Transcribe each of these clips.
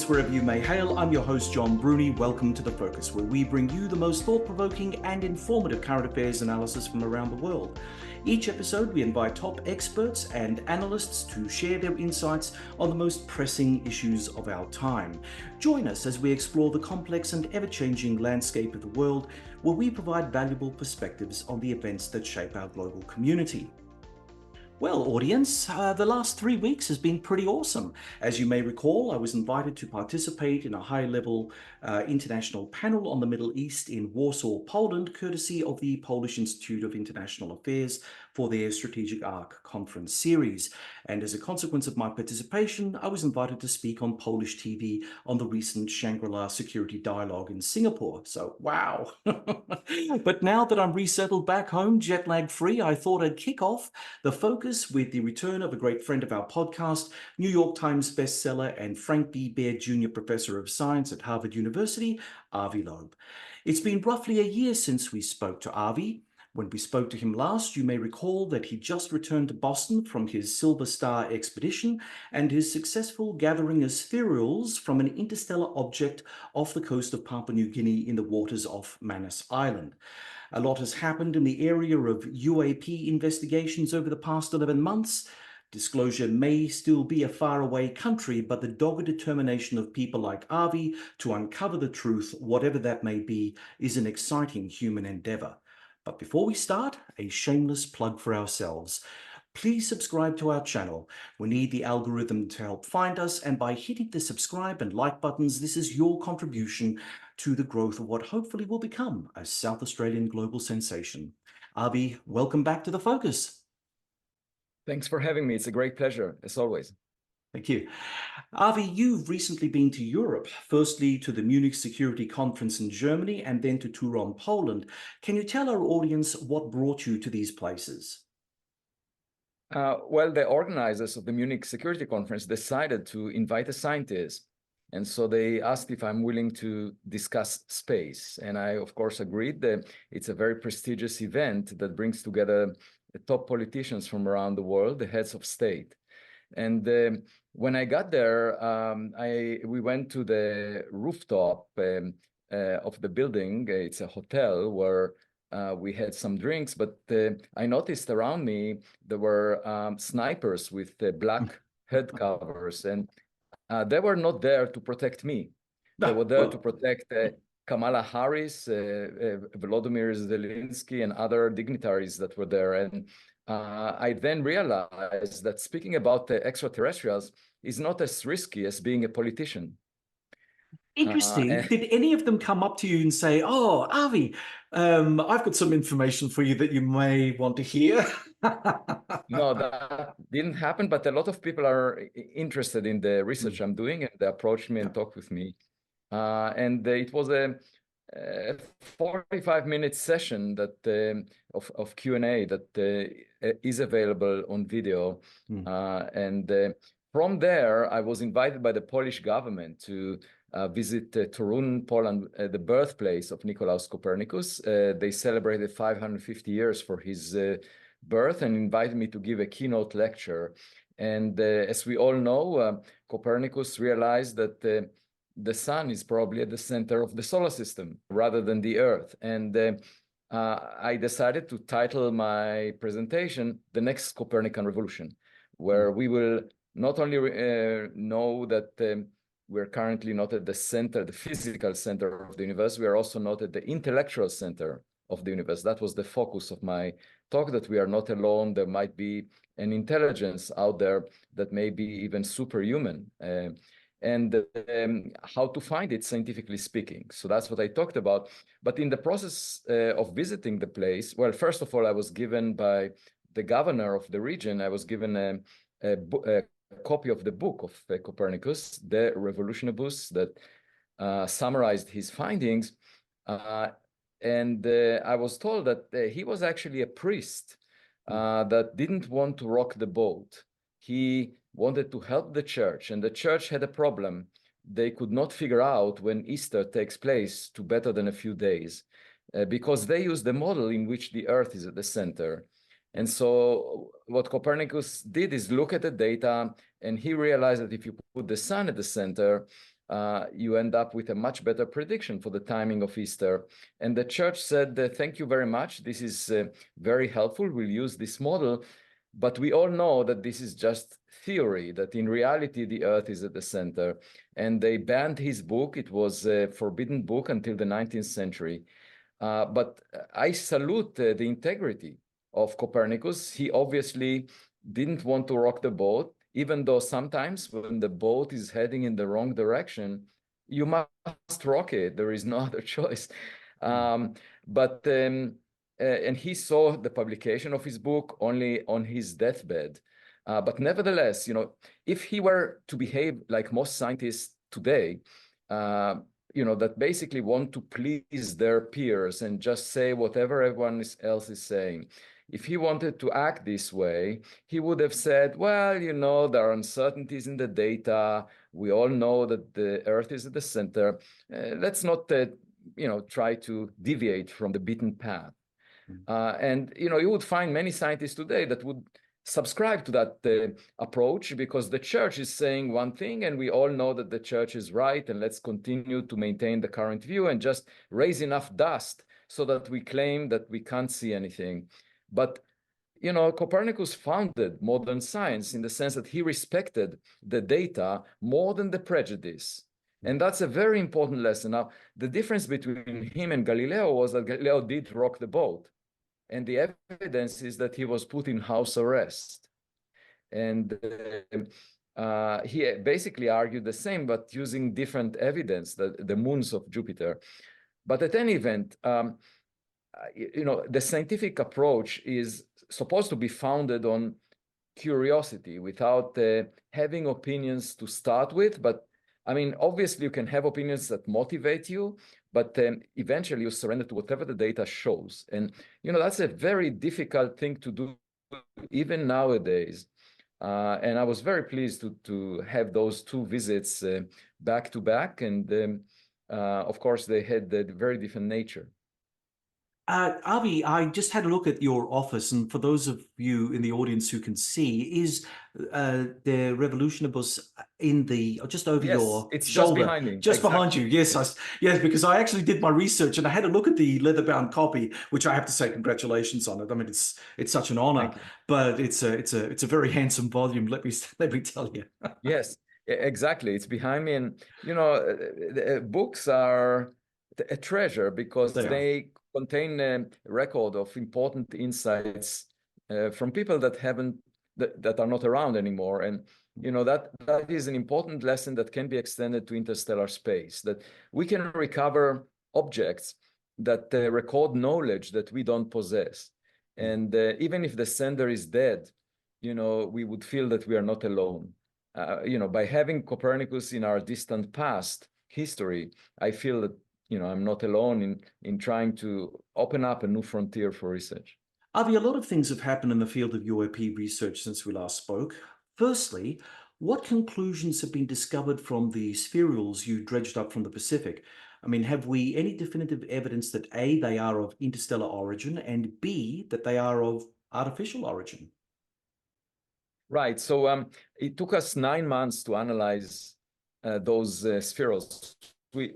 Wherever you may hail, I'm your host John Bruni. Welcome to The Focus, where we bring you the most thought-provoking and informative current affairs analysis from around the world. Each episode we invite top experts and analysts to share their insights on the most pressing issues of our time. Join us as we explore the complex and ever-changing landscape of the world, where we provide valuable perspectives on the events that shape our global community. Well, audience, the last 3 weeks has been pretty awesome. As you may recall, I was invited to participate in a high-level international panel on the Middle East in Warsaw, Poland, courtesy of the Polish Institute of International Affairs for their Strategic Arc conference series. And as a consequence of my participation, I was invited to speak on Polish TV on the recent Shangri-La Security Dialogue in Singapore. So, wow. But now that I'm resettled back home, jet-lag-free, I thought I'd kick off The Focus with the return of a great friend of our podcast, New York Times bestseller and Frank B. Baird Jr. Professor of Science at Harvard University, Avi Loeb. It's been roughly a year since we spoke to Avi. When we spoke to him last, you may recall that he just returned to Boston from his Silver Star expedition and his successful gathering of spherules from an interstellar object off the coast of Papua New Guinea in the waters off Manus Island. A lot has happened in the area of UAP investigations over the past 11 months. Disclosure may still be a faraway country, but the dogged determination of people like Avi to uncover the truth, whatever that may be, is an exciting human endeavor. But before we start, a shameless plug for ourselves. Please subscribe to our channel. We need the algorithm to help find us, and by hitting the subscribe and like buttons, this is your contribution to the growth of what hopefully will become a South Australian global sensation. Avi, welcome back to The Focus. Thanks for having me. It's a great pleasure, as always. Thank you. Avi, you've recently been to Europe, firstly to the Munich Security Conference in Germany and then to Turon, Poland. Can you tell our audience what brought you to these places? Well, the organizers of the Munich Security Conference decided to invite a scientist. And so they asked if I'm willing to discuss space. And I, of course, agreed that it's a very prestigious event that brings together the top politicians from around the world, the heads of state. And when I got there, we went to the rooftop of the building. It's a hotel where we had some drinks, but I noticed around me there were snipers with black head covers, and they were not there to protect me. They were there to protect Kamala Harris, Volodymyr Zelensky, and other dignitaries that were there. And I then realized that speaking about the extraterrestrials is not as risky as being a politician. Interesting. Did any of them come up to you and say, "Oh, Avi, I've got some information for you that you may want to hear"? No, that didn't happen, but a lot of people are interested in the research I'm doing, and they approached me and talked with me. And it was a 45-minute session that of Q&A that is available on video. And from there, I was invited by the Polish government to visit Torun, Poland, the birthplace of Nicolaus Copernicus. They celebrated 550 years for his birth and invited me to give a keynote lecture. And as we all know, Copernicus realized that the sun is probably at the center of the solar system rather than the Earth. And I decided to title my presentation The Next Copernican Revolution, where we will not only know that we're currently not at the center, the physical center of the universe, we are also not at the intellectual center of the universe. That was the focus of my talk, that we are not alone. There might be an intelligence out there that may be even superhuman. And how to find it, scientifically speaking. So that's what I talked about. But in the process of visiting the place, well, first of all, I was given by the governor of the region, I was given a copy of the book of Copernicus, De Revolutionibus, that summarized his findings. And I was told that he was actually a priest that didn't want to rock the boat. He wanted to help the church, and the church had a problem. They could not figure out when Easter takes place to better than a few days, because they use the model in which the Earth is at the center. And so what Copernicus did is look at the data, and he realized that if you put the sun at the center, you end up with a much better prediction for the timing of Easter. And the church said, thank you very much. This is very helpful. We'll use this model. But we all know that this is just theory, that in reality, the Earth is at the center. And they banned his book. It was a forbidden book until the 19th century. But I salute the integrity of Copernicus. He obviously didn't want to rock the boat, even though sometimes when the boat is heading in the wrong direction, you must rock it. There is no other choice. And he saw the publication of his book only on his deathbed. But nevertheless, if he were to behave like most scientists today, that basically want to please their peers and just say whatever everyone else is saying. If he wanted to act this way, he would have said, well, there are uncertainties in the data. We all know that the Earth is at the center. Let's not, try to deviate from the beaten path. And, you would find many scientists today that would subscribe to that approach, because the church is saying one thing and we all know that the church is right, and let's continue to maintain the current view and just raise enough dust so that we claim that we can't see anything. But Copernicus founded modern science in the sense that he respected the data more than the prejudice. And that's a very important lesson. Now, the difference between him and Galileo was that Galileo did rock the boat. And the evidence is that he was put in house arrest. And he basically argued the same, but using different evidence, the moons of Jupiter. But at any event, the scientific approach is supposed to be founded on curiosity without having opinions to start with. But I mean, obviously you can have opinions that motivate you, but eventually you surrender to whatever the data shows. And, that's a very difficult thing to do even nowadays. And I was very pleased to have those two visits back to back. And of course, they had a very different nature. Avi, I just had a look at your office, and for those of you in the audience who can see, is the Revolutionibus in just over your it's shoulder, just behind me, just behind you. Yes, yes, because I actually did my research and I had a look at the leather-bound copy, which I have to say congratulations on it. I mean, it's such an honor, but it's a very handsome volume. Let me tell you. Yes, exactly. It's behind me, and books are a treasure because they contain a record of important insights from people that are not around anymore. And that is an important lesson that can be extended to interstellar space, that we can recover objects that record knowledge that we don't possess. And even if the sender is dead, we would feel that we are not alone. By having Copernicus in our distant past history, I feel that I'm not alone in trying to open up a new frontier for research. Avi, a lot of things have happened in the field of UAP research since we last spoke. Firstly, what conclusions have been discovered from the spherules you dredged up from the Pacific? I mean, have we any definitive evidence that A, they are of interstellar origin, and B, that they are of artificial origin? Right. So it took us 9 months to analyze those spherules.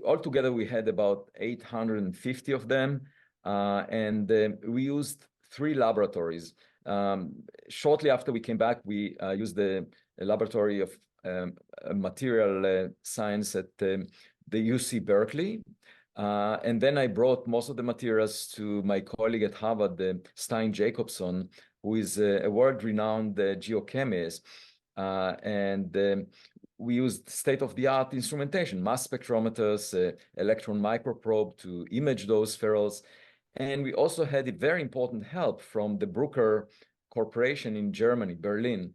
Altogether, we had about 850 of them, and we used 3 laboratories. Shortly after we came back, we used the laboratory of material science at the UC Berkeley. And then I brought most of the materials to my colleague at Harvard, Stein Jacobson, who is a world-renowned geochemist. And we used state-of-the-art instrumentation, mass spectrometers, electron microprobe to image those spherules. And we also had a very important help from the Bruker Corporation in Germany, Berlin.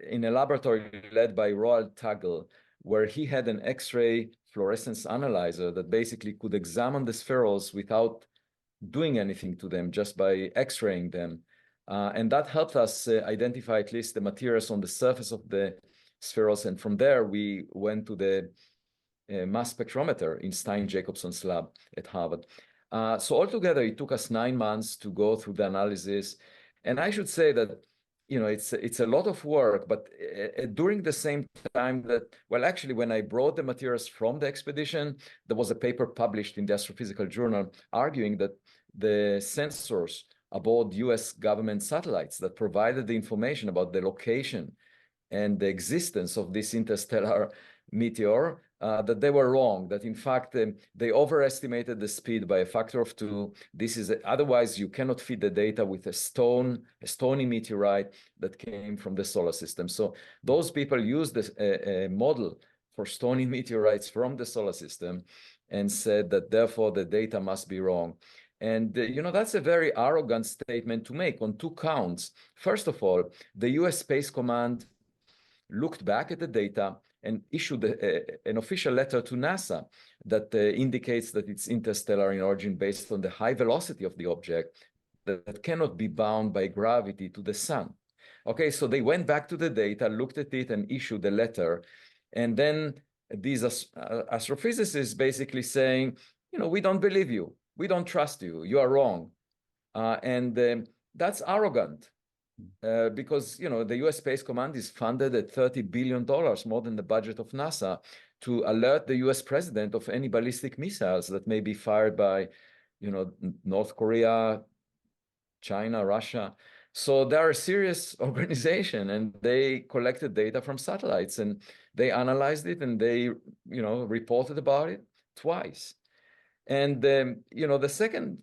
in a laboratory led by Roald Tagel, where he had an X-ray fluorescence analyzer that basically could examine the spherules without doing anything to them, just by X-raying them. And that helped us identify at least the materials on the surface of the spherules. And from there, we went to the mass spectrometer in Stein-Jacobson's lab at Harvard. So altogether, it took us 9 months to go through the analysis. And I should say that, you know, it's a lot of work, but during the same time that, well, actually, when I brought the materials from the expedition, there was a paper published in the Astrophysical Journal arguing that the sensors aboard US government satellites that provided the information about the location and the existence of this interstellar meteor, that they were wrong, that in fact, they overestimated the speed by a factor of 2. This is, otherwise you cannot feed the data with a stony meteorite that came from the solar system. So those people used this model for stony meteorites from the solar system and said that therefore the data must be wrong. And, you know, that's a very arrogant statement to make on 2 counts. First of all, the US Space Command looked back at the data and issued an official letter to NASA that indicates that it's interstellar in origin based on the high velocity of the object that cannot be bound by gravity to the sun. Okay, so they went back to the data, looked at it, and issued a letter. And then these astrophysicists basically saying, you know, we don't believe you. We don't trust you. You are wrong. That's arrogant. Because, you know, the US Space Command is funded at $30 billion, more than the budget of NASA, to alert the US president of any ballistic missiles that may be fired by, you know, North Korea, China, Russia. So they're a serious organization, and they collected data from satellites, and they analyzed it, and they, you know, reported about it twice. And, you know, the second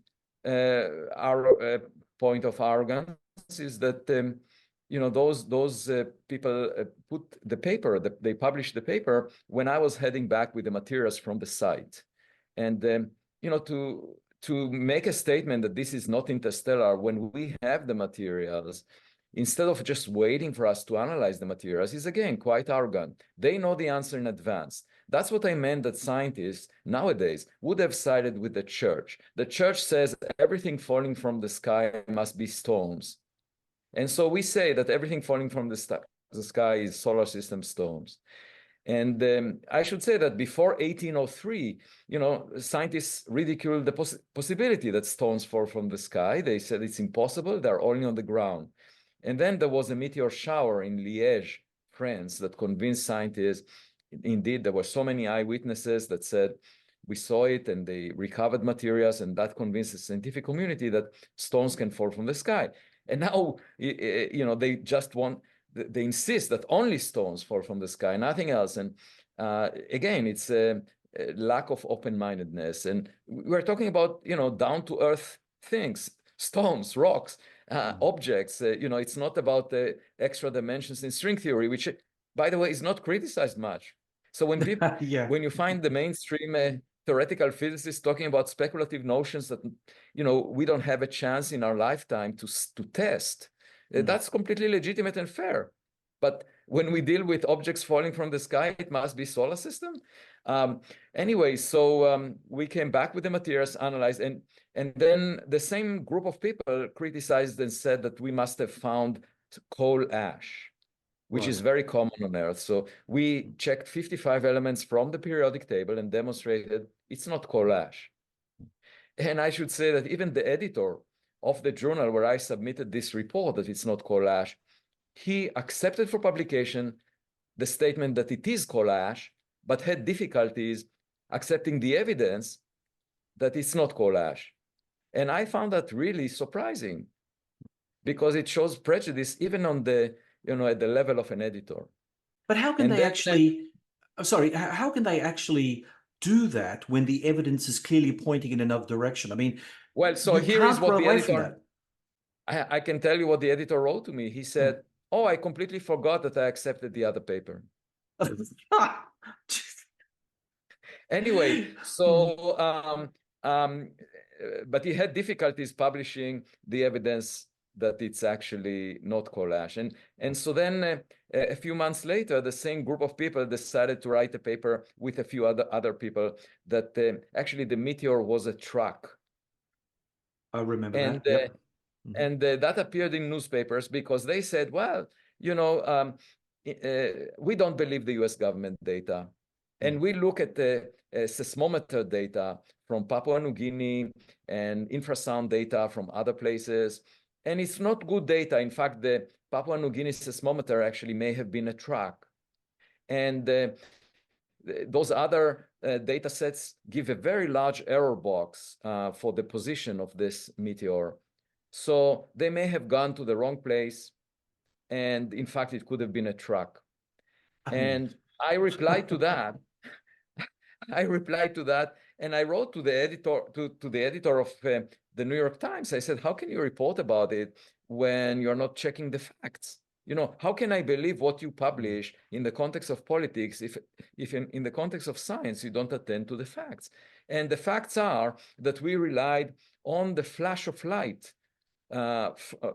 point of arrogance is that, you know, those people put the paper, they published the paper when I was heading back with the materials from the site. And, you know, to make a statement that this is not interstellar when we have the materials, instead of just waiting for us to analyze the materials, is again quite arrogant. They know the answer in advance. That's what I meant, that scientists nowadays would have sided with the church. The church says everything falling from the sky must be storms. And so we say that everything falling from the sky is solar system storms. And I should say that before 1803, you know, scientists ridiculed the possibility that stones fall from the sky. They said it's impossible, they're only on the ground. And then there was a meteor shower in Liège, France, that convinced scientists. Indeed, there were so many eyewitnesses that said, we saw it, and they recovered materials, and that convinced the scientific community that stones can fall from the sky. And now, you know, they just want, they insist that only stones fall from the sky, nothing else. And again, it's a lack of open-mindedness. And we're talking about, you know, down-to-earth things, stones, rocks, objects. You know, it's not about the extra dimensions in string theory, which, by the way, is not criticized much. So when people, when you find the mainstream theoretical physicists talking about speculative notions that, you know, we don't have a chance in our lifetime to test, that's completely legitimate and fair. But when we deal with objects falling from the sky, it must be solar system. Anyway, so we came back with the materials, analyzed, and then the same group of people criticized and said that we must have found coal ash, which is very common on Earth. So we checked 55 elements from the periodic table and demonstrated it's not coal ash. And I should say that even the editor of the journal where I submitted this report that it's not coal ash, he accepted for publication the statement that it is coal ash, but had difficulties accepting the evidence that it's not coal ash. And I found that really surprising, because it shows prejudice even on the, you know, at the level of an editor. But how can they actually, sorry, how can they actually do that when the evidence is clearly pointing in another direction? I mean, well, so here is what the editor, that. I can tell you what the editor wrote to me. He said, oh, I completely forgot that I accepted the other paper. Anyway, so, but he had difficulties publishing the evidence that it's actually not coal ash. And so then a few months later, the same group of people decided to write a paper with a few other people that actually the meteor was a truck. I remember And that. Yep. and that appeared in newspapers because they said, well, we don't believe the US government data. And we look at the seismometer data from Papua New Guinea and infrasound data from other places. And it's not good data. In fact, the Papua New Guinea seismometer actually may have been a truck. And those other data sets give a very large error box for the position of this meteor. So they may have gone to the wrong place. And in fact, it could have been a truck. And I replied to that. And I wrote to the editor of the New York Times. I said, how can you report about it when you're not checking the facts? How can I believe what you publish in the context of politics if in the context of science you don't attend to the facts? And the facts are that we relied on the flash of light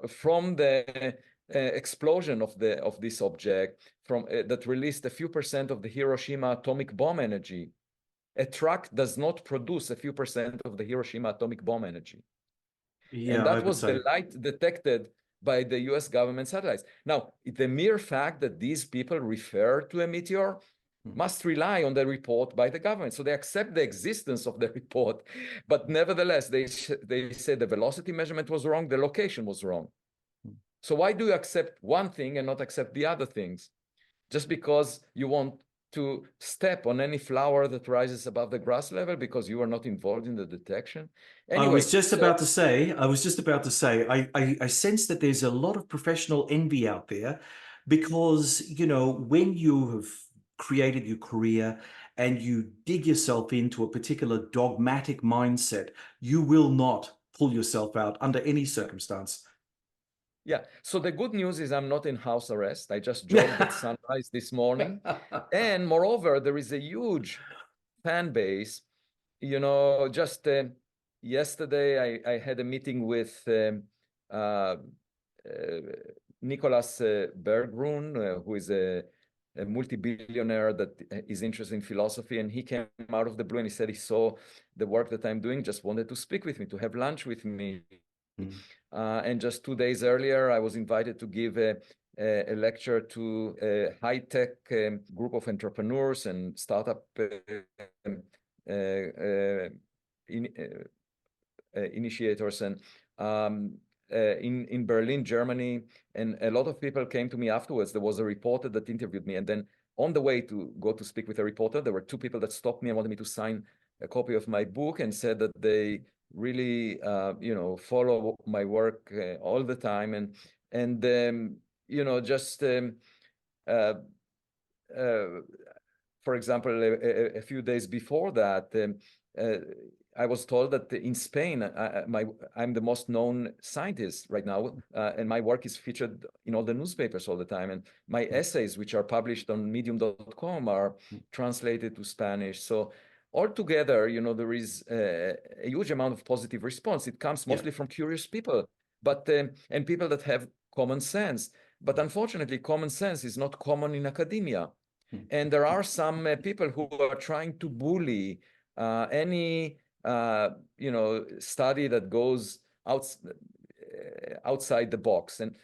from the explosion of this object that released a few percent of the Hiroshima atomic bomb energy. A truck does not produce a few percent of the Hiroshima atomic bomb energy. Yeah, and I that would was say. the light detected by the US government satellites. Now, the mere fact that these people refer to a meteor must rely on the report by the government. So they accept the existence of the report, but nevertheless, they say the velocity measurement was wrong, the location was wrong. So why do you accept one thing and not accept the other things? Just because you want to step on any flower that rises above the grass level because you are not involved in the detection? Anyway, I was just about to say, I sense that there's a lot of professional envy out there because, when you have created your career and you dig yourself into a particular dogmatic mindset, you will not pull yourself out under any circumstance. Yeah. So the good news is I'm not in house arrest. I just jogged at sunrise this morning. And moreover, there is a huge fan base. Just yesterday, I had a meeting with Nicholas Berggruen, who is a multi-billionaire that is interested in philosophy. And he came out of the blue and he said he saw the work that I'm doing, just wanted to speak with me, to have lunch with me. And just 2 days earlier, I was invited to give a lecture to a high-tech group of entrepreneurs and startup initiators and in Berlin, Germany. And a lot of people came to me afterwards. There was a reporter that interviewed me. And then on the way to go to speak with a reporter, there were two people that stopped me and wanted me to sign a copy of my book and said that they really, follow my work all the time. For example, a few days before that, I was told that in Spain, I'm the most known scientist right now, and my work is featured in all the newspapers all the time. And my essays, which are published on medium.com, are translated to Spanish. So altogether, there is a huge amount of positive response. It comes mostly from curious people, and people that have common sense. But unfortunately, common sense is not common in academia. And there are some people who are trying to bully any study that goes outside the box. And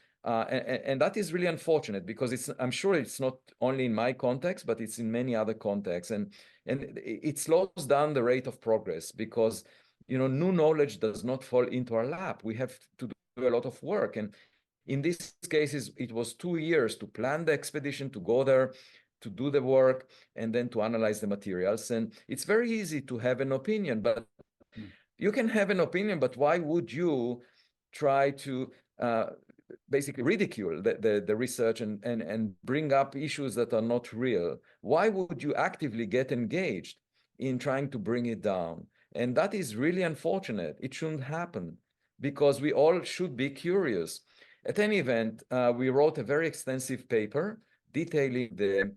that is really unfortunate because I'm sure it's not only in my context, but it's in many other contexts. And it slows down the rate of progress because, new knowledge does not fall into our lap. We have to do a lot of work. And in these cases, it was 2 years to plan the expedition, to go there, to do the work, and then to analyze the materials. And it's very easy to have an opinion, but you can have an opinion, but why would you try to basically ridicule the research and bring up issues that are not real? Why would you actively get engaged in trying to bring it down? And that is really unfortunate. It shouldn't happen because we all should be curious. At any event, we wrote a very extensive paper detailing the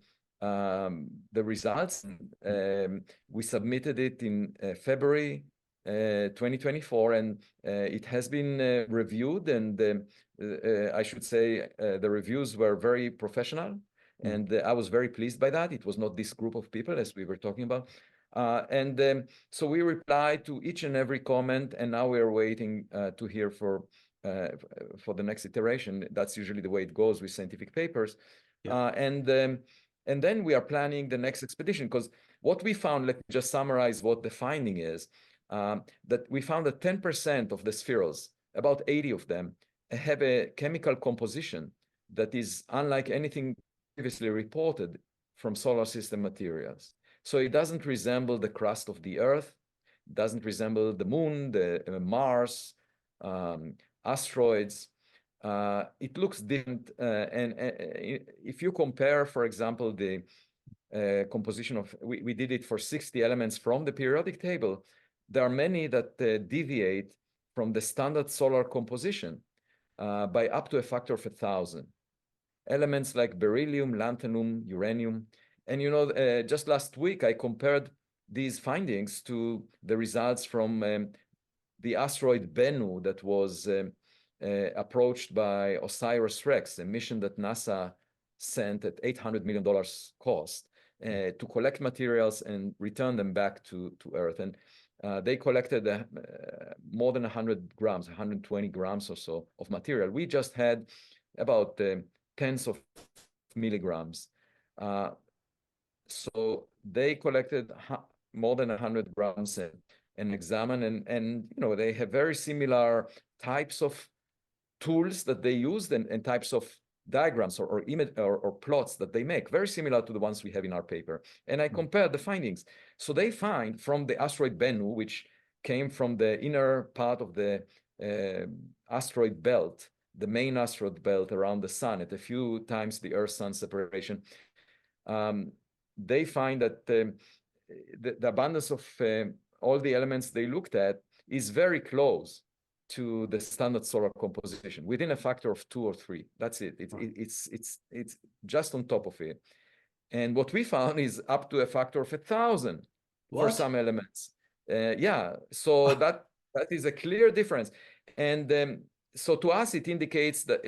results. We submitted it in February 2024, and it has been reviewed, and I should say the reviews were very professional, and I was very pleased by that. It was not this group of people as we were talking about. So we replied to each and every comment, and now we are waiting to hear for the next iteration. That's usually the way it goes with scientific papers. Yeah. And then we are planning the next expedition, because what we found, let me just summarize what the finding is, that we found that 10% of the spherules, about 80 of them, have a chemical composition that is unlike anything previously reported from solar system materials. So it doesn't resemble the crust of the Earth, doesn't resemble the moon, the Mars, asteroids. It looks different. And if you compare, for example, the composition of, we did it for 60 elements from the periodic table, there are many that deviate from the standard solar composition by up to a factor of 1,000. Elements like beryllium, lanthanum, uranium. And just last week, I compared these findings to the results from the asteroid Bennu that was approached by OSIRIS-REx, a mission that NASA sent at $800 million cost to collect materials and return them back to Earth. And they collected more than 100 grams, 120 grams or so of material. We just had about tens of milligrams. So they collected more than 100 grams and examined, and they have very similar types of tools that they used and types of diagrams or plots that they make, very similar to the ones we have in our paper. And I compared the findings. So they find from the asteroid Bennu, which came from the inner part of the asteroid belt, the main asteroid belt around the sun at a few times the Earth-Sun separation, they find that the abundance of all the elements they looked at is very close to the standard solar composition, within a factor of 2 or 3. That's it. It's just on top of it. And what we found is up to a factor of 1,000 for some elements. Yeah, so that is a clear difference. And so to us, it indicates that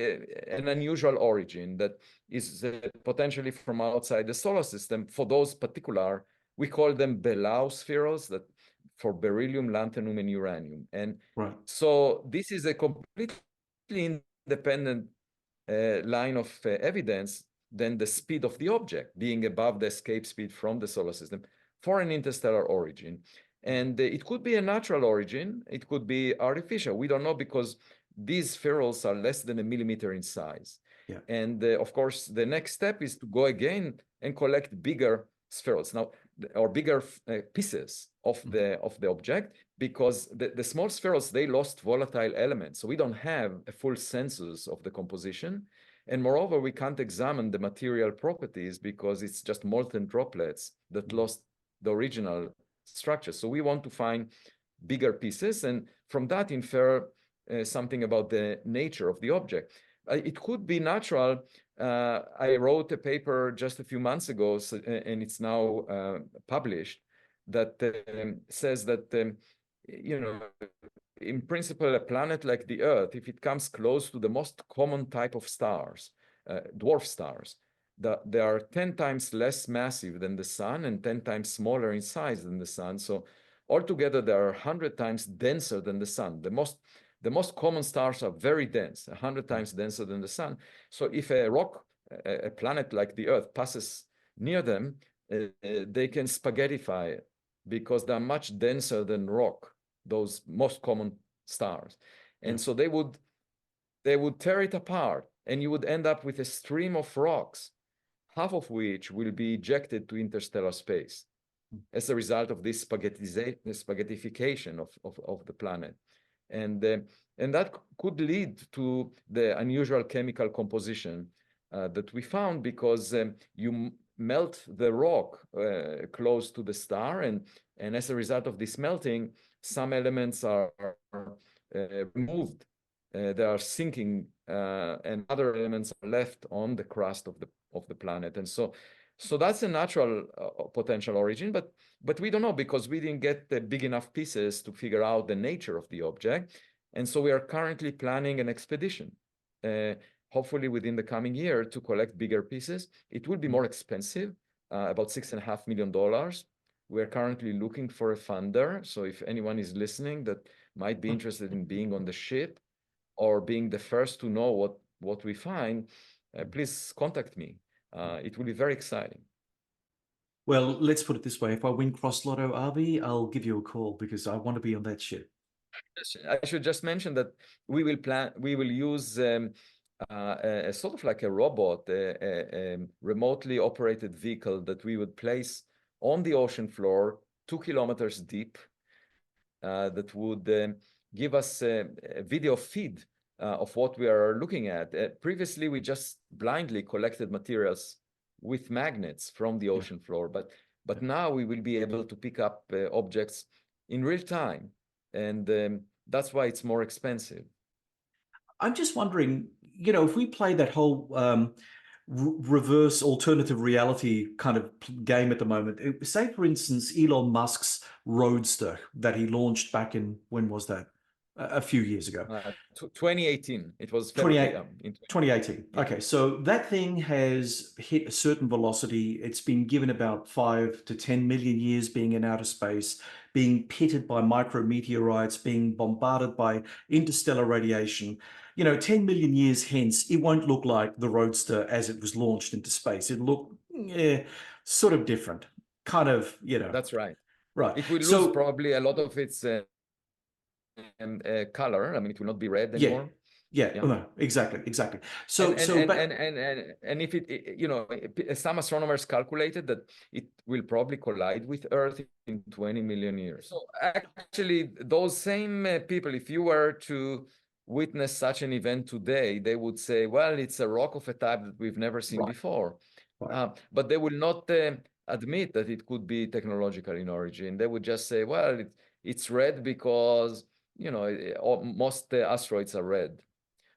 an unusual origin that is potentially from outside the solar system. For those particular, we call them Belau spherules, that for beryllium, lanthanum, and uranium. And so this is a completely independent line of evidence than the speed of the object being above the escape speed from the solar system for an interstellar origin. And it could be a natural origin. It could be artificial. We don't know, because these spherules are less than a millimeter in size. Yeah. And of course, the next step is to go again and collect bigger spherules now, or bigger pieces of the object, because the small spherules, they lost volatile elements. So we don't have a full census of the composition. And moreover, we can't examine the material properties because it's just molten droplets that lost the original structure. So we want to find bigger pieces, and from that infer something about the nature of the object. It could be natural. I wrote a paper just a few months ago, and it's now published, that says that, in principle, a planet like the Earth, if it comes close to the most common type of stars, dwarf stars, they are 10 times less massive than the sun and 10 times smaller in size than the sun. So altogether, they are 100 times denser than the sun. The most common stars are very dense, 100 times denser than the sun. So if a planet like the Earth passes near them, they can spaghettify it because they're much denser than rock, those most common stars. And so they would tear it apart, and you would end up with a stream of rocks, half of which will be ejected to interstellar space as a result of this spaghettification of the planet. And that could lead to the unusual chemical composition that we found, because you melt the rock close to the star, and as a result of this melting, some elements are removed. They are sinking, and other elements are left on the crust of the planet. And so that's a natural potential origin, but we don't know, because we didn't get the big enough pieces to figure out the nature of the object. And so we are currently planning an expedition hopefully within the coming year, to collect bigger pieces. It will be more expensive, about $6.5 million. We're currently looking for a funder. So if anyone is listening that might be interested in being on the ship or being the first to know what we find, please contact me. It will be very exciting. Well, let's put it this way. If I win Cross Lotto, Avi, I'll give you a call because I want to be on that ship. I should just mention that we will use a sort of like a robot, a remotely operated vehicle that we would place on the ocean floor 2 kilometers deep, that would give us a video feed of what we are looking at. Previously, we just blindly collected materials with magnets from the ocean floor, but now we will be able to pick up objects in real time, and that's why it's more expensive. I'm just wondering, if we play that whole reverse alternative reality kind of game at the moment, say, for instance, Elon Musk's Roadster that he launched back in, when was that? A few years ago. 2018. It was 2018. Yeah. Okay, so that thing has hit a certain velocity. It's been given about 5 to 10 million years being in outer space, being pitted by micrometeorites, being bombarded by interstellar radiation. 10 million years hence, it won't look like the Roadster as it was launched into space. It'll look sort of different. Kind of, That's right. Right. It will lose probably a lot of its color. I mean, it will not be red anymore. Yeah. No, exactly. So, and if some astronomers calculated that it will probably collide with Earth in 20 million years. So actually, those same people, if you were to witness such an event today, they would say, well, it's a rock of a type that we've never seen before. Right. But they will not admit that it could be technological in origin. They would just say, well, it's red because most asteroids are red,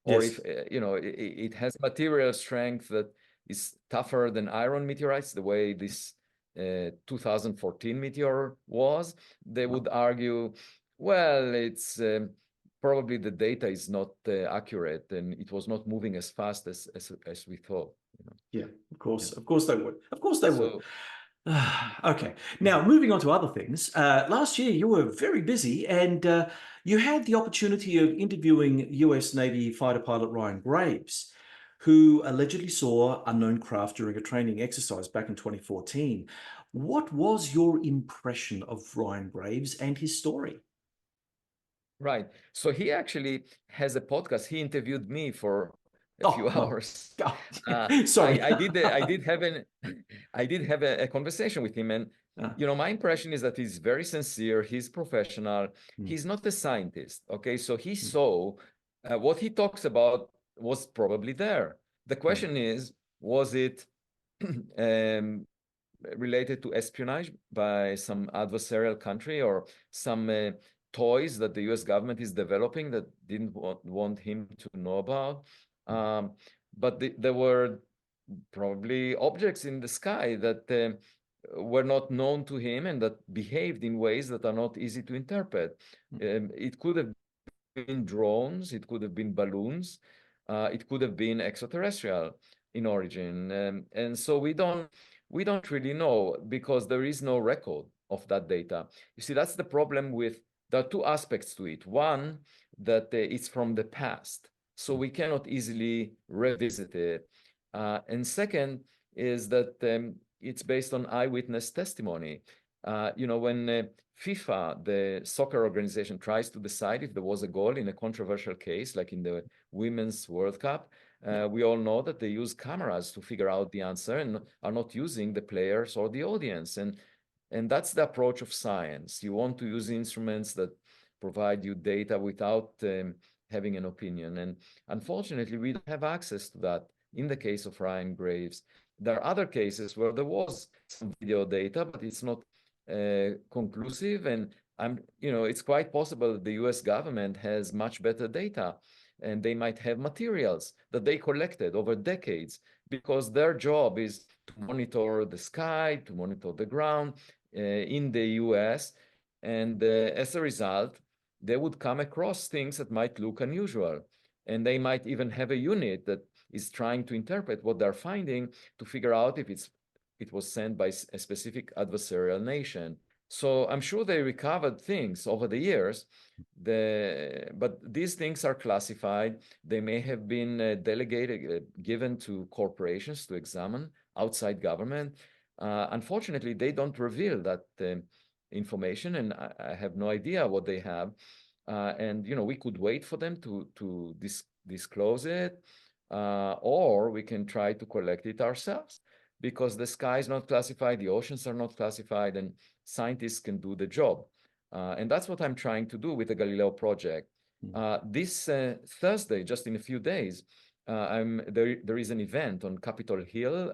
or if it has material strength that is tougher than iron meteorites, the way this 2014 meteor was. They would argue, well, it's probably the data is not accurate and it was not moving as fast as we thought. Yeah, of course they would. Of course they would. Okay. Now, moving on to other things. Last year, you were very busy and you had the opportunity of interviewing US Navy fighter pilot Ryan Graves, who allegedly saw unknown craft during a training exercise back in 2014. What was your impression of Ryan Graves and his story? Right. So he actually has a podcast. He interviewed me for a few hours. Sorry. I did have a conversation with him, and my impression is that he's very sincere. He's professional. He's not a scientist. Okay, so he saw what he talks about was probably there. The question is, was it related to espionage by some adversarial country or some toys that the US government is developing that didn't want him to know about? But there were probably objects in the sky that were not known to him and that behaved in ways that are not easy to interpret. It could have been drones, it could have been balloons, it could have been extraterrestrial in origin. And so we don't really know because there is no record of that data. You see, that's the problem with, there are two aspects to it. One, that it's from the past, so we cannot easily revisit it. And second is that it's based on eyewitness testimony. When FIFA, the soccer organization, tries to decide if there was a goal in a controversial case, like in the Women's World Cup, we all know that they use cameras to figure out the answer and are not using the players or the audience. And that's the approach of science. You want to use instruments that provide you data without having an opinion. And unfortunately, we don't have access to that in the case of Ryan Graves. There are other cases where there was some video data, but it's not conclusive. And it's quite possible that the US government has much better data, and they might have materials that they collected over decades, because their job is to monitor the sky, to monitor the ground in the US. And as a result, they would come across things that might look unusual. And they might even have a unit that is trying to interpret what they're finding to figure out if it was sent by a specific adversarial nation. So I'm sure they recovered things over the years, but these things are classified. They may have been delegated, given to corporations to examine outside government. Unfortunately, they don't reveal that information, and I have no idea what they have. And we could wait for them to disclose it, or we can try to collect it ourselves, because the sky is not classified, the oceans are not classified, and scientists can do the job. And that's what I'm trying to do with the Galileo project. This Thursday, just in a few days, there is an event on Capitol Hill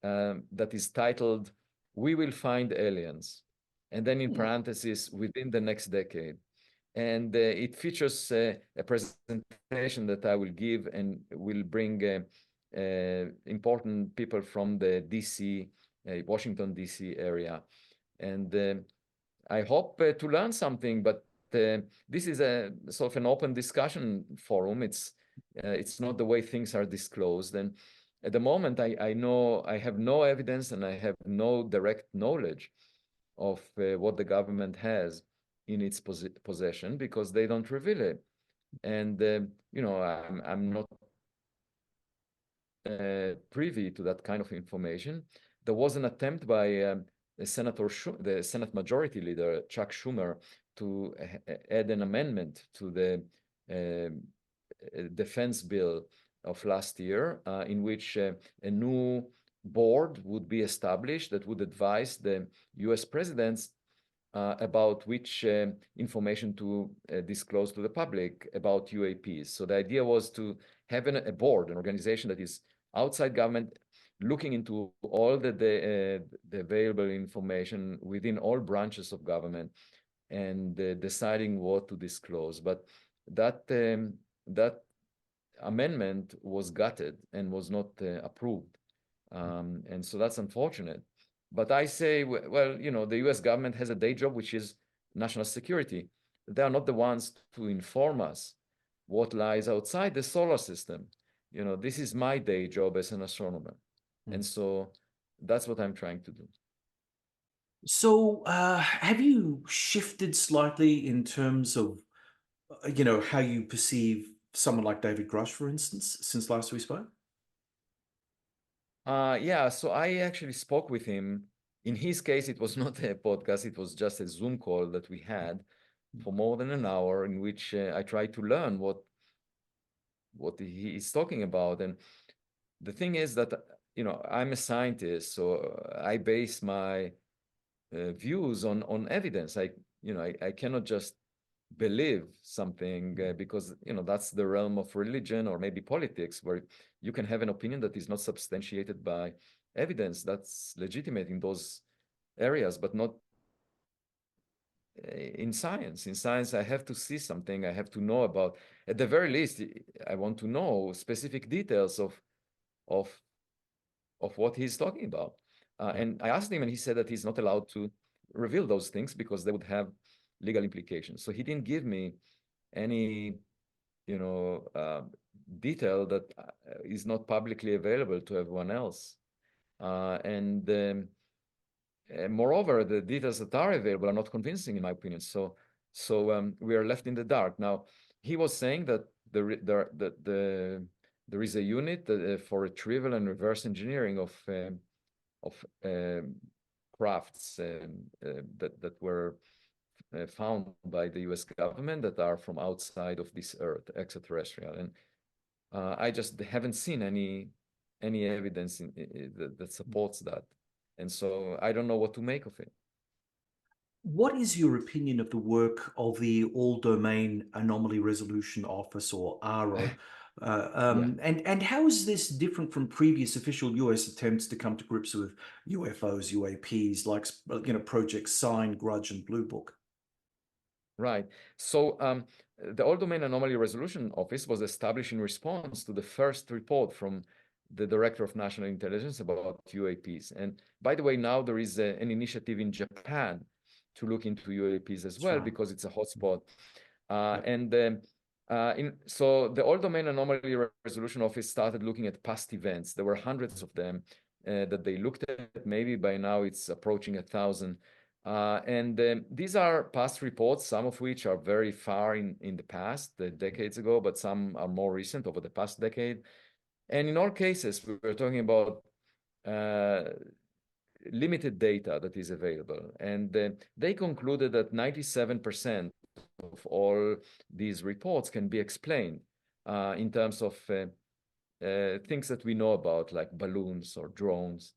that is titled "We Will Find Aliens," and then in parentheses, within the next decade. And it features a presentation that I will give, and will bring important people from the DC, Washington, D.C. area. And I hope to learn something, but this is a sort of an open discussion forum. It's not the way things are disclosed. And at the moment, I know I have no evidence, and I have no direct knowledge of what the government has in its possession, because they don't reveal it. And I'm not privy to that kind of information. There was an attempt by the Senate Majority Leader Chuck Schumer to add an amendment to the defense bill of last year, in which a new board would be established that would advise the U.S. presidents about which information to disclose to the public about UAPs. So the idea was to have a board, an organization that is outside government, looking into all the available information within all branches of government, and deciding what to disclose. But that amendment was gutted and was not approved. And so that's unfortunate. But I say, well, the US government has a day job, which is national security. They are not the ones to inform us what lies outside the solar system. This is my day job as an astronomer. And so that's what I'm trying to do. So have you shifted slightly in terms of, how you perceive someone like David Grush, for instance, since last we spoke? Yeah, so I actually spoke with him. In his case, it was not a podcast, it was just a Zoom call that we had for more than an hour, in which I tried to learn what he is talking about. And the thing is that, I'm a scientist, so I base my views on evidence. I cannot just believe something because that's the realm of religion or maybe politics, where you can have an opinion that is not substantiated by evidence. That's legitimate in those areas, but not in science. In science, I have to see something, I have to know about, at the very least, I want to know specific details of what he's talking about. And I asked him, and he said that he's not allowed to reveal those things because they would have legal implications. So he didn't give me any, detail that is not publicly available to everyone else. And moreover, the details that are available are not convincing, in my opinion. So we are left in the dark. Now, he was saying that there is a unit for retrieval and reverse engineering of crafts that were found by the US government that are from outside of this Earth, extraterrestrial. And I just haven't seen any evidence that supports that. And so I don't know what to make of it. What is your opinion of the work of the All-Domain Anomaly Resolution Office, or ARO? Yeah. And how is this different from previous official US attempts to come to grips with UFOs, UAPs, like projects Sign, Grudge, and Blue Book? Right. So the All-Domain Anomaly Resolution Office was established in response to the first report from the Director of National Intelligence about UAPs. And by the way, now there is an initiative in Japan to look into UAPs as well, because it's a hotspot. And So the All-Domain Anomaly Resolution Office started looking at past events. There were hundreds of them that they looked at. Maybe by now it's approaching 1,000. And these are past reports, some of which are very far in the past, decades ago, but some are more recent, over the past decade. And in all cases, we were talking about limited data that is available. And they concluded that 97% of all these reports can be explained in terms of things that we know about, like balloons or drones.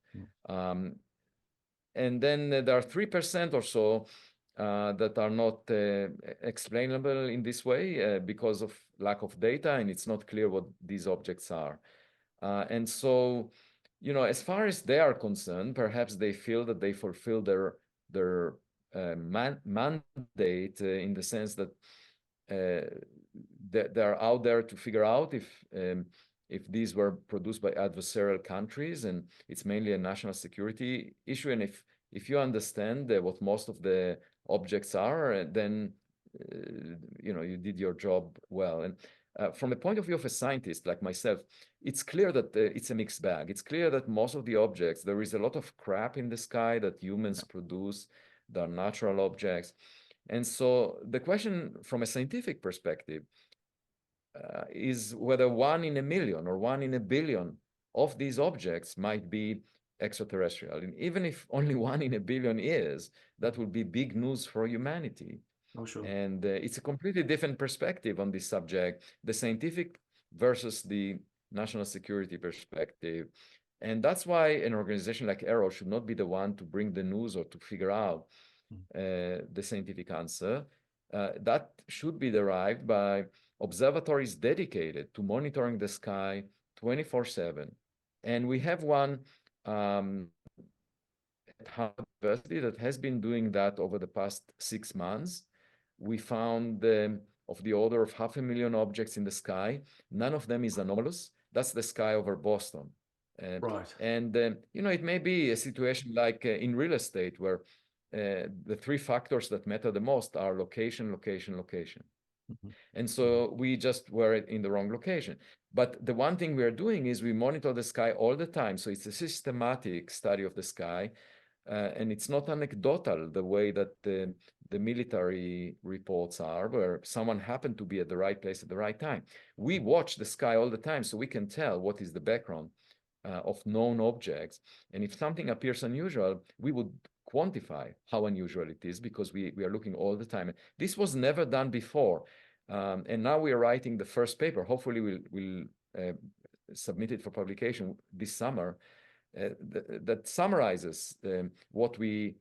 And then there are 3% or so that are not explainable in this way because of lack of data, and it's not clear what these objects are. And so, as far as they are concerned, perhaps they feel that they fulfill their mandate in the sense that they're out there to figure out if these were produced by adversarial countries, and it's mainly a national security issue. And if you understand what most of the objects are, then you did your job well. And from the point of view of a scientist like myself, it's clear that it's a mixed bag. It's clear that most of the objects, there is a lot of crap in the sky that humans produce, that are natural objects. And so the question from a scientific perspective is whether 1 in a million or 1 in a billion of these objects might be extraterrestrial. And even if only 1 in a billion is, that would be big news for humanity. Oh, sure. And it's a completely different perspective on this subject, the scientific versus the national security perspective. And that's why an organization like Arrow should not be the one to bring the news or to figure out the scientific answer. That should be derived by observatories dedicated to monitoring the sky 24/7. And we have one at Harvard University that has been doing that over the past 6 months. We found of the order of 500,000 objects in the sky. None of them is anomalous. That's the sky over Boston. Right. And, it may be a situation like in real estate where the 3 factors that matter the most are location, location, location. And so we just were in the wrong location. But the one thing we are doing is we monitor the sky all the time. So it's a systematic study of the sky. And it's not anecdotal the way that the military reports are, where someone happened to be at the right place at the right time. We watch the sky all the time, so we can tell what is the background of known objects. And if something appears unusual, we would quantify how unusual it is because we are looking all the time. This was never done before. And now we are writing the first paper. Hopefully we'll submit it for publication this summer that summarizes what we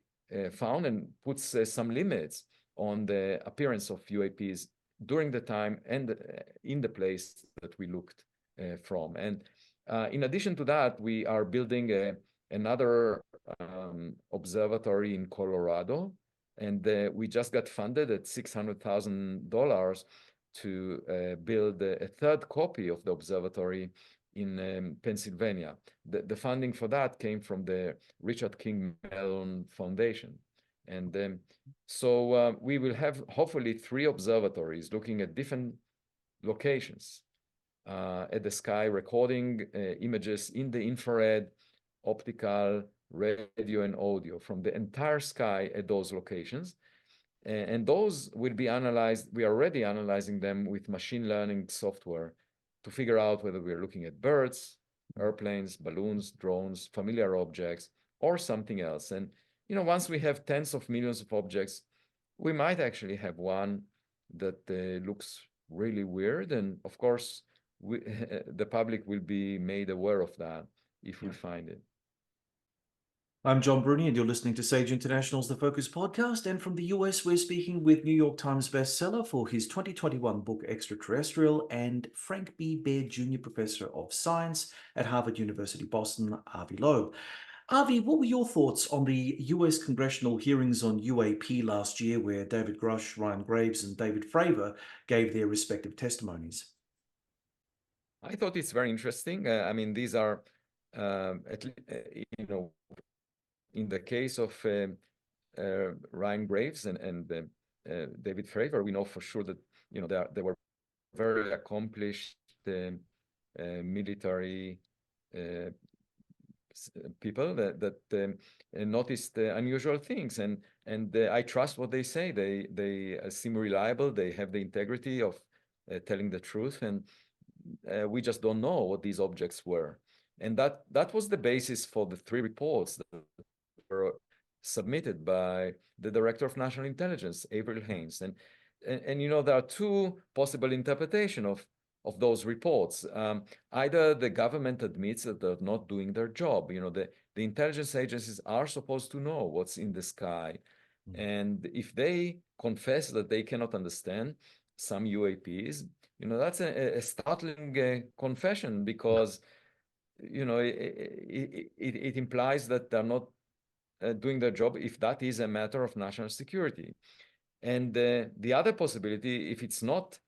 found and puts some limits on the appearance of UAPs during the time and in the place that we looked from. And in addition to that, we are building another observatory in Colorado, and we just got funded at $600,000 to build a third copy of the observatory in Pennsylvania. The funding for that came from the Richard King Mellon Foundation. And so we will have hopefully 3 observatories looking at different locations at the sky, recording images in the infrared, optical, radio, and audio from the entire sky at those locations. And those will be analyzed. We are already analyzing them with machine learning software to figure out whether we're looking at birds, airplanes, balloons, drones, familiar objects, or something else. And, once we have tens of millions of objects, we might actually have one that looks really weird. And of course, the public will be made aware of that if we find it. I'm John Bruni, and you're listening to Sage International's The Focus podcast. And from the US, we're speaking with New York Times bestseller for his 2021 book Extraterrestrial and Frank B. Baird Jr. Professor of Science at Harvard University, Boston, Avi Loeb. Avi, what were your thoughts on the US congressional hearings on UAP last year, where David Grush, Ryan Graves, and David Fravor gave their respective testimonies? I thought it's very interesting. I mean, these are, in the case of Ryan Graves and David Fravor, we know for sure that they were very accomplished military people that noticed unusual things, and I trust what they say. They seem reliable. They have the integrity of telling the truth, and we just don't know what these objects were. And that was the basis for the three reports that were submitted by the Director of National Intelligence, Avril Haines. And you know, there are two possible interpretations of those reports. Either the government admits that they're not doing their job. You know, the intelligence agencies are supposed to know what's in the sky. And if they confess that they cannot understand some UAPs, you know, that's a startling confession, because, you know, it implies that they're not doing their job, if that is a matter of national security. And the other possibility, if it's not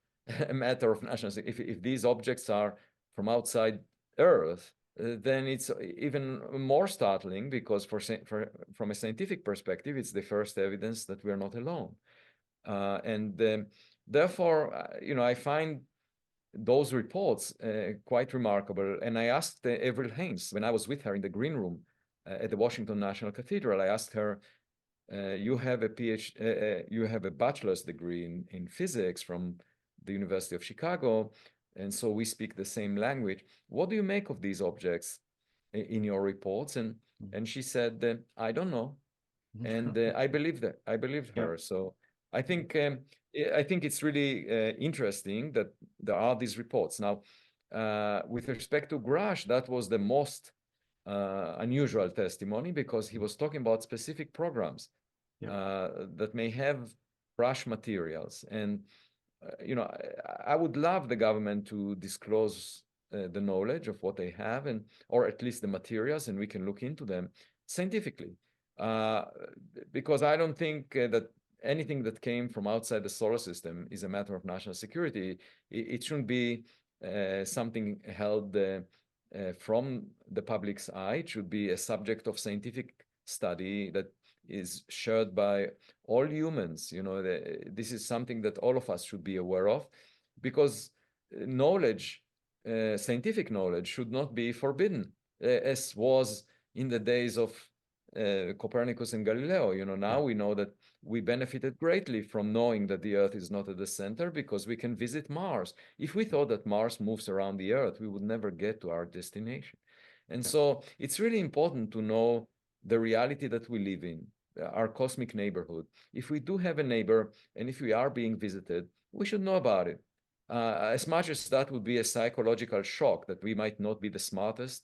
a matter of national security, if these objects are from outside Earth, then it's even more startling, because from a scientific perspective, it's the first evidence that we're not alone. Therefore, you know, I find those reports quite remarkable. And I asked Avril Haines, when I was with her in the green room at the Washington National Cathedral, I asked her, you have a you have a bachelor's degree in physics from the University of Chicago, and so we speak the same language. What do you make of these objects in your reports? And she said, I don't know. And I believed that. I believed her. Yep. So I think it's really interesting that there are these reports. Now, with respect to Grush, that was the most unusual testimony, because he was talking about specific programs that may have crash materials. And you know, I would love the government to disclose the knowledge of what they have, and or at least the materials, and we can look into them scientifically. Because I don't think that anything that came from outside the solar system is a matter of national security. It shouldn't be something held from the public's eye. It should be a subject of scientific study that is shared by all humans. You know, this is something that all of us should be aware of, because knowledge, scientific knowledge, should not be forbidden, as was in the days of Copernicus and Galileo. You know, now we know that we benefited greatly from knowing that the Earth is not at the center, because we can visit Mars. If we thought that Mars moves around the Earth, we would never get to our destination. And so it's really important to know the reality that we live in, our cosmic neighborhood. If we do have a neighbor, and if we are being visited, we should know about it. As much as that would be a psychological shock that we might not be the smartest,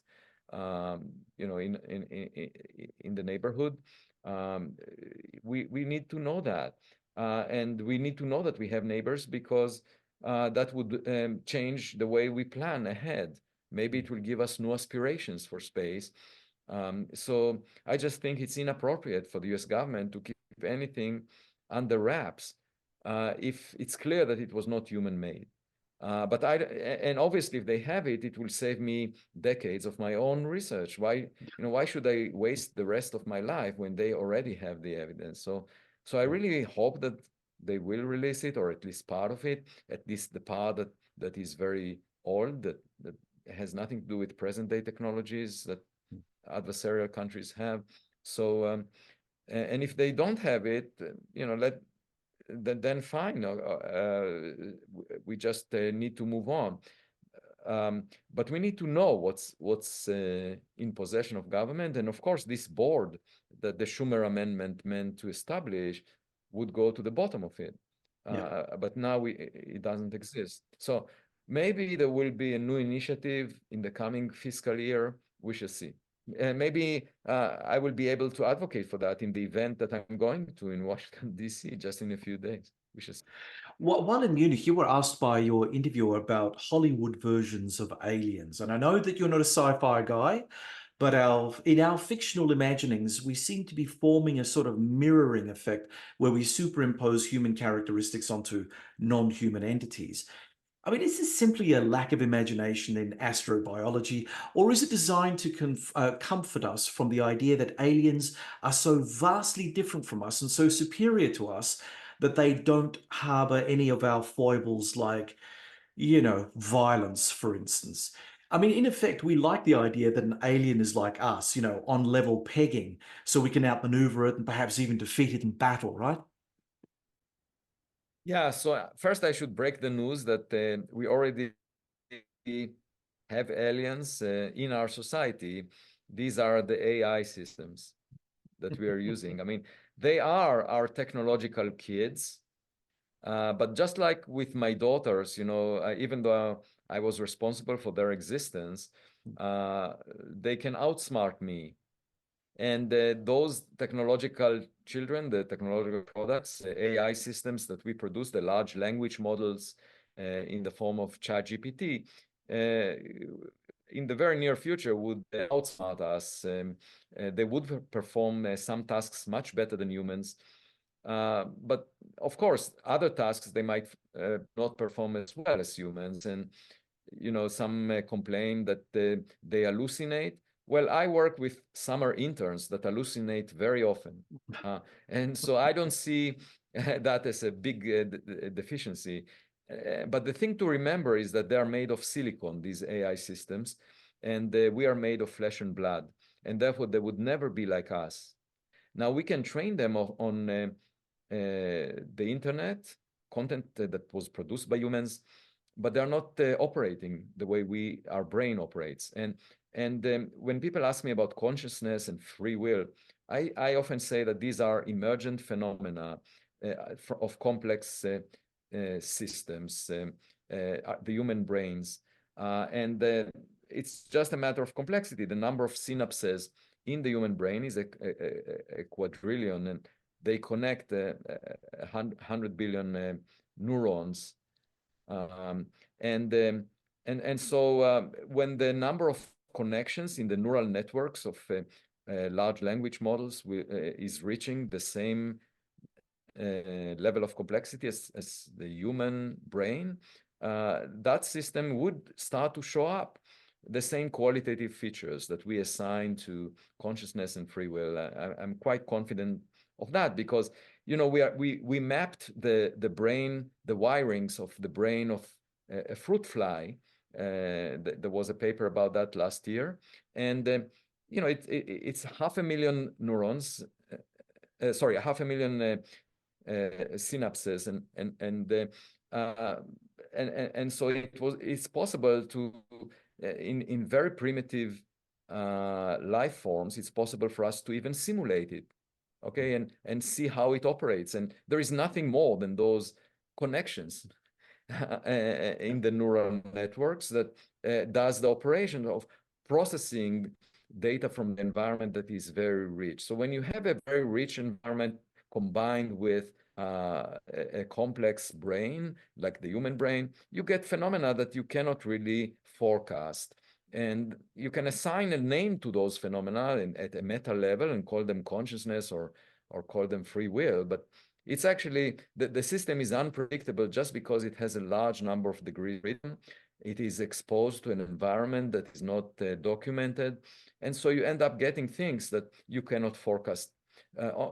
you know, in the neighborhood, we need to know that, and we need to know that we have neighbors, because that would change the way we plan ahead. Maybe it will give us new aspirations for space. So I just think it's inappropriate for the U.S. government to keep anything under wraps if it's clear that it was not human-made. And obviously, if they have it, it will save me decades of my own research. Why should I waste the rest of my life when they already have the evidence? So I really hope that they will release it, or at least part of it, at least the part that is very old, that has nothing to do with present-day technologies that adversarial countries have. So, and if they don't have it, you know, then fine. We just need to move on. But we need to know what's in possession of government. And of course, this board that the Schumer Amendment meant to establish would go to the bottom of it. But now it doesn't exist. So maybe there will be a new initiative in the coming fiscal year. We shall see. Maybe I will be able to advocate for that in the event that I'm going to in Washington, D.C. just in a few days. We shall see. While in Munich, you were asked by your interviewer about Hollywood versions of aliens. And I know that you're not a sci-fi guy, but in our fictional imaginings, we seem to be forming a sort of mirroring effect where we superimpose human characteristics onto non-human entities. I mean, is this simply a lack of imagination in astrobiology, or is it designed to comfort us from the idea that aliens are so vastly different from us and so superior to us that they don't harbor any of our foibles, like violence, for instance. I mean, in effect, we like the idea that an alien is like us, on level pegging, so we can outmaneuver it and perhaps even defeat it in battle, right? Yeah, so first I should break the news that we already have aliens in our society. These are the AI systems that we are using. I mean, they are our technological kids. But just like with my daughters, even though I was responsible for their existence, they can outsmart me. And those technological children, the technological products, AI systems that we produce, the large language models in the form of ChatGPT, in the very near future would outsmart us. They would perform some tasks much better than humans. But of course, other tasks they might not perform as well as humans. And some complain that they hallucinate. Well, I work with summer interns that hallucinate very often. And so I don't see that as a big deficiency. But the thing to remember is that they are made of silicon, these AI systems, and we are made of flesh and blood. And therefore, they would never be like us. Now, we can train them on the internet, content that was produced by humans, but they're not operating the way our brain operates. And when people ask me about consciousness and free will, I often say that these are emergent phenomena of complex systems, the human brains. And it's just a matter of complexity. The number of synapses in the human brain is a quadrillion, and they connect 100 billion neurons. And so when the number of connections in the neural networks of large language models is reaching the same level of complexity as the human brain, that system would start to show up the same qualitative features that we assign to consciousness and free will. I'm quite confident of that because we mapped the brain, the wirings of the brain of a fruit fly. There was a paper about that last year, and it's 500,000 neurons. Sorry, 500,000 synapses, and so it's possible to in very primitive life forms, it's possible for us to even simulate it, okay, and see how it operates. And there is nothing more than those connections in the neural networks that does the operation of processing data from the environment that is very rich. So when you have a very rich environment combined with a complex brain like the human brain, you get phenomena that you cannot really forecast. And you can assign a name to those phenomena at a meta level and call them consciousness or call them free will. But it's actually, the system is unpredictable just because it has a large number of degrees of freedom. It is exposed to an environment that is not documented. And so you end up getting things that you cannot forecast.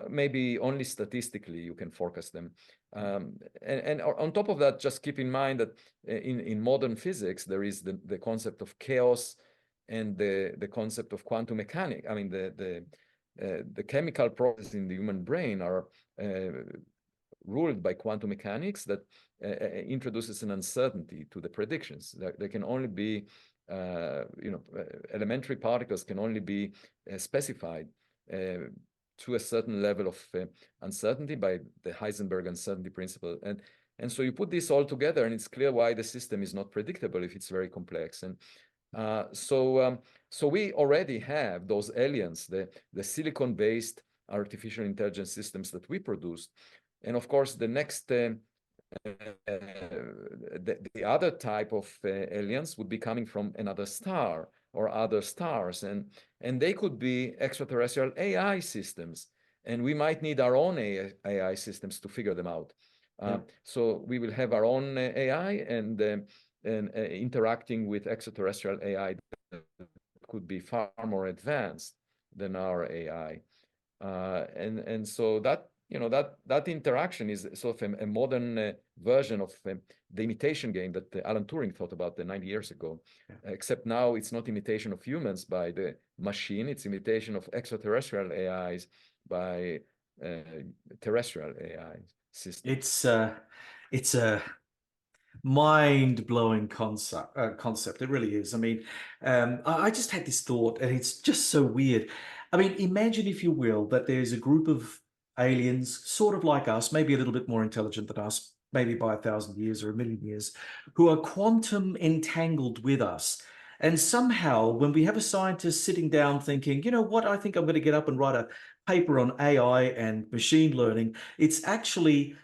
Maybe only statistically you can forecast them. And on top of that, just keep in mind that in modern physics, there is the concept of chaos and the concept of quantum mechanics. I mean, the chemical processes in the human brain are ruled by quantum mechanics that introduces an uncertainty to the predictions. There can only be, elementary particles can only be specified to a certain level of uncertainty by the Heisenberg uncertainty principle. And so you put this all together, and it's clear why the system is not predictable if it's very complex. And so we already have those aliens, the silicon-based artificial intelligence systems that we produced. And of course, the next, the other type of aliens would be coming from another star or other stars, and they could be extraterrestrial AI systems, and we might need our own AI systems to figure them out. So we will have our own AI and interacting with extraterrestrial AI that could be far more advanced than our AI, and so that that interaction is sort of a modern version of the imitation game that Alan Turing thought about 90 years ago. Yeah. Except now it's not imitation of humans by the machine, it's imitation of extraterrestrial AIs by terrestrial AI systems. It's a mind-blowing concept. It really is. I mean, I just had this thought, and it's just so weird. I mean, imagine, if you will, that there's a group of aliens, sort of like us, maybe a little bit more intelligent than us, maybe by 1,000 years or 1,000,000 years, who are quantum entangled with us. And somehow, when we have a scientist sitting down thinking, you know what, I think I'm going to get up and write a paper on AI and machine learning, it's actually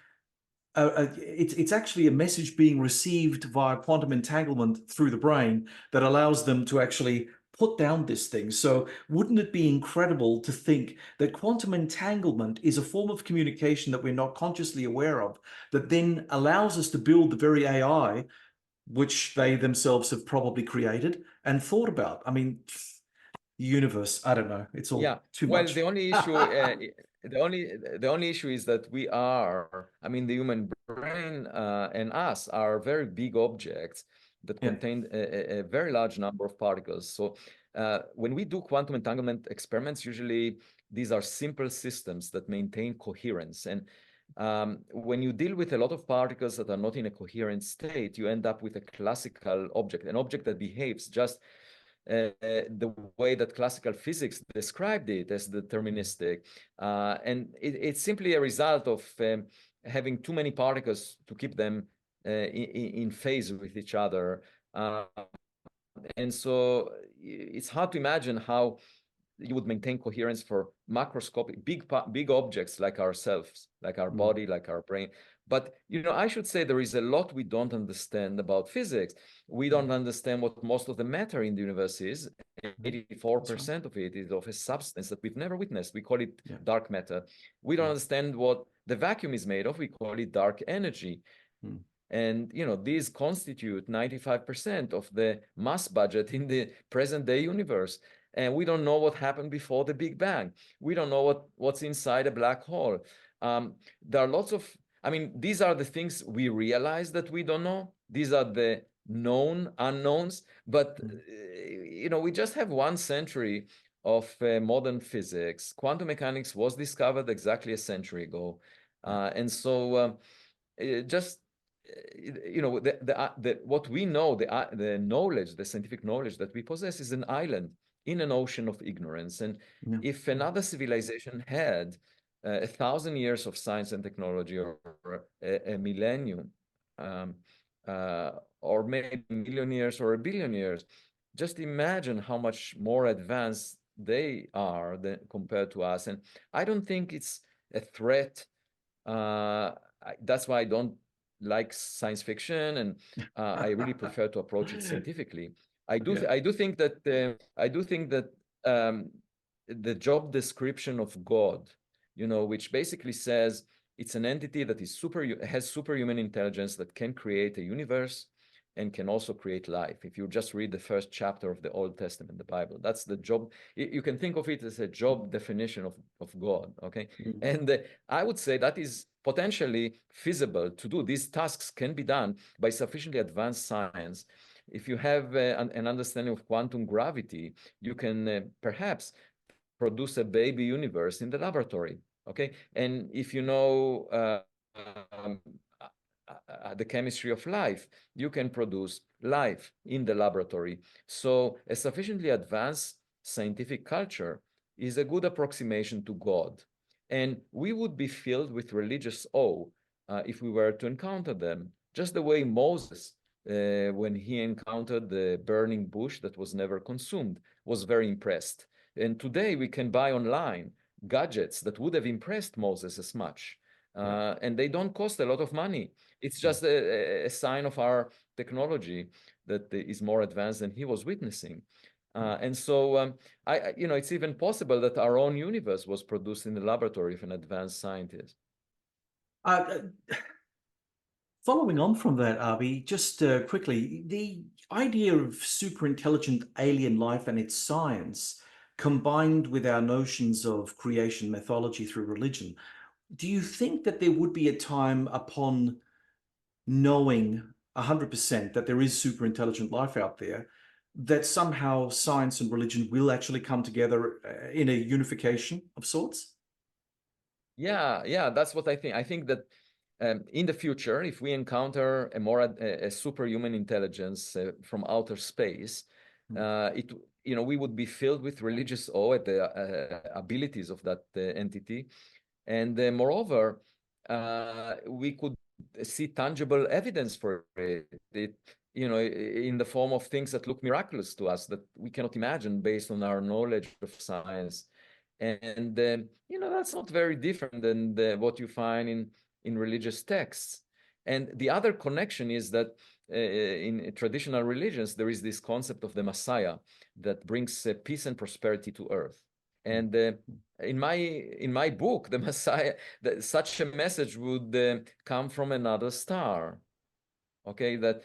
it's actually a message being received via quantum entanglement through the brain that allows them to actually put down this thing. So wouldn't it be incredible to think that quantum entanglement is a form of communication that we're not consciously aware of, that then allows us to build the very AI which they themselves have probably created and thought about? I mean, the universe, I don't know, it's all Yeah. too Well, much. the only issue, the only issue is that we are, I mean, the human brain and us are very big objects that Yeah. contain a very large number of particles. So when we do quantum entanglement experiments, usually these are simple systems that maintain coherence. And when you deal with a lot of particles that are not in a coherent state, you end up with a classical object, an object that behaves just the way that classical physics described it as deterministic. And it's simply a result of having too many particles to keep them in phase with each other. And so it's hard to imagine how you would maintain coherence for macroscopic big objects like ourselves, like our Mm. body, like our brain. But I should say there is a lot we don't understand about physics. We don't understand what most of the matter in the universe is. That's right. 84% of it is of a substance that we've never witnessed. We call it Yeah. dark matter. We don't Mm. understand what the vacuum is made of. We call it dark energy. Mm. And these constitute 95% of the mass budget in the present day universe. And we don't know what happened before the Big Bang. We don't know what's inside a black hole. There are lots of, I mean, these are the things we realize that we don't know. These are the known unknowns. But, we just have 1 century of modern physics. Quantum mechanics was discovered exactly a century ago. And so just what we know, the knowledge, the scientific knowledge that we possess is an island in an ocean of ignorance. And Yeah. if another civilization had 1,000 years of science and technology, or a millennium, or maybe a million years or 1 billion years, just imagine how much more advanced they are compared to us. And I don't think it's a threat. That's why I don't like science fiction, and I really prefer to approach it scientifically. Yeah. I do think that the job description of God, which basically says it's an entity that has superhuman intelligence that can create a universe and can also create life. If you just read the first chapter of the Old Testament, the Bible, that's the job. You can think of it as a job definition of God, okay? Mm. And I would say that is potentially feasible to do. These tasks can be done by sufficiently advanced science. If you have an understanding of quantum gravity, you can perhaps produce a baby universe in the laboratory, okay? And if you know um, the chemistry of life, you can produce life in the laboratory. So a sufficiently advanced scientific culture is a good approximation to God. And we would be filled with religious awe if we were to encounter them, just the way Moses, when he encountered the burning bush that was never consumed, was very impressed. And today we can buy online gadgets that would have impressed Moses as much. Yeah. And they don't cost a lot of money. It's just a sign of our technology that is more advanced than he was witnessing. And so, it's even possible that our own universe was produced in the laboratory of an advanced scientist. Uh, Following on from that, Avi, just quickly, the idea of super intelligent alien life and its science, combined with our notions of creation mythology through religion, do you think that there would be a time upon knowing 100% that there is super intelligent life out there, that somehow science and religion will actually come together in a unification of sorts? Yeah, that's what I think. I think that in the future, if we encounter a superhuman intelligence from outer space, it we would be filled with religious awe at the abilities of that entity, and moreover, we could see tangible evidence for it. In the form of things that look miraculous to us that we cannot imagine based on our knowledge of science. And that's not very different than what you find in religious texts. And the other connection is that in traditional religions, there is this concept of the Messiah that brings peace and prosperity to earth. And in my book, the Messiah, such a message would come from another star. Okay, that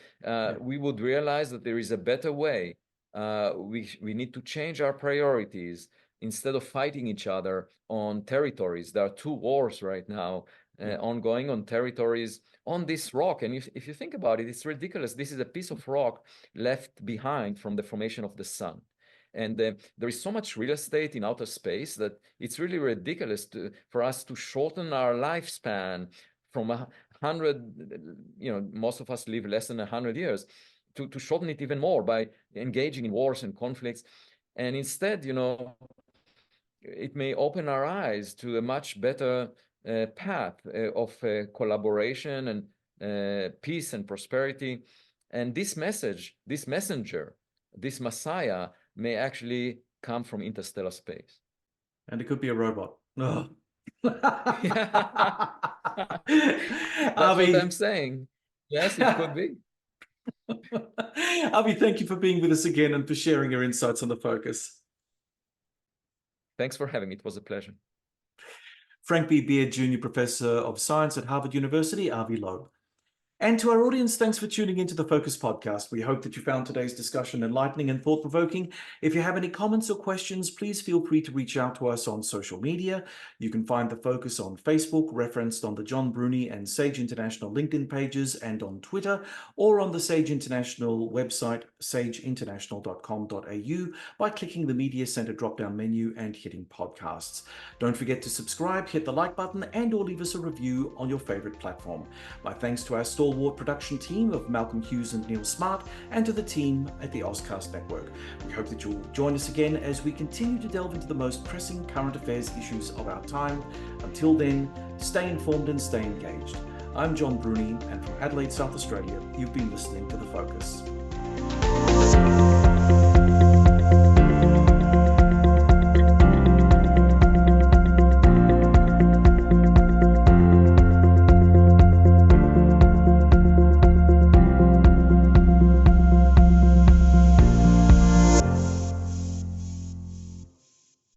we would realize that there is a better way. We need to change our priorities instead of fighting each other on territories. There are two wars right now ongoing on territories on this rock. And if you think about it, it's ridiculous. This is a piece of rock left behind from the formation of the sun. And there is so much real estate in outer space that it's really ridiculous for us to shorten our lifespan from 100, most of us live less than 100 years, to shorten it even more by engaging in wars and conflicts. And instead, it may open our eyes to a much better path of collaboration and peace and prosperity. And this message, this messenger, this Messiah may actually come from interstellar space. And it could be a robot. Oh. That's Avi, what I'm saying. Yes, it could be. Avi, thank you for being with us again and for sharing your insights on the focus. Thanks for having me. It was a pleasure. Frank B. Beard, Junior Professor of Science at Harvard University, Avi Loeb. And to our audience, thanks for tuning into the Focus Podcast. We hope that you found today's discussion enlightening and thought-provoking. If you have any comments or questions, please feel free to reach out to us on social media. You can find the Focus on Facebook, referenced on the John Bruni and Sage International LinkedIn pages, and on Twitter, or on the Sage International website, sageinternational.com.au, by clicking the Media Center drop-down menu and hitting Podcasts. Don't forget to subscribe, hit the like button, and or leave us a review on your favorite platform. My thanks to our stalwart production team of Malcolm Hughes and Neil Smart, and to the team at the Ozcast Network. We hope that you'll join us again as we continue to delve into the most pressing current affairs issues of our time. Until then, stay informed and stay engaged. I'm John Bruni, and from Adelaide, South Australia, you've been listening to The Focus.